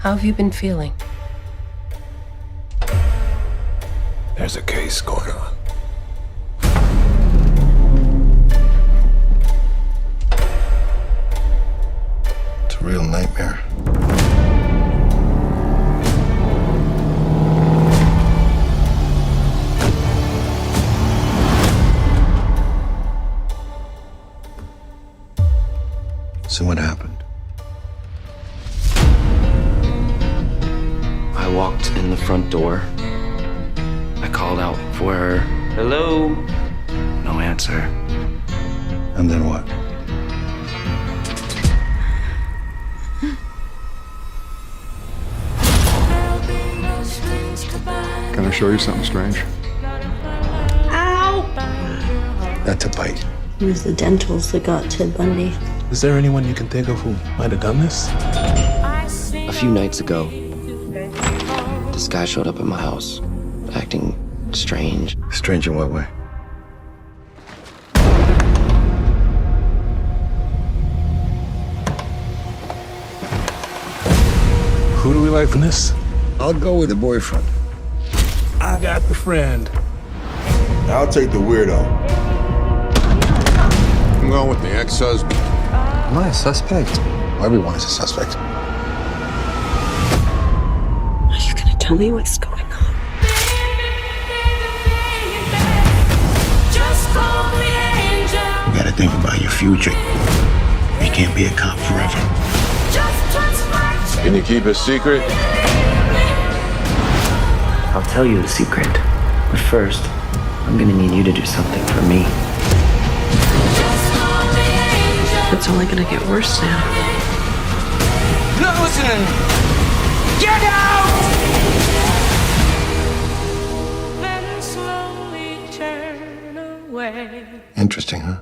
How have you been feeling? There's a case going on. It's a real nightmare. So what happened? I walked in the front door. I called out for her. Hello? No answer. And then what? Can I show you something strange? Ow! That's a bite. It was the dentals that got Ted Bundy. Is there anyone you can think of who might have done this? A few nights ago, this guy showed up at my house, acting strange. Strange in what way? Who do we like from this? I'll go with the boyfriend. I got the friend. I'll take the weirdo. I'm going with the ex-husband. Am I a suspect? Everyone is a suspect. Are you gonna tell me what's going on? You gotta think about your future. You can't be a cop forever. Can you keep a secret? I'll tell you the secret. But first, I'm gonna need you to do something for me. It's only gonna get worse now. Not listening! Get out! Then slowly turn away. Interesting, huh?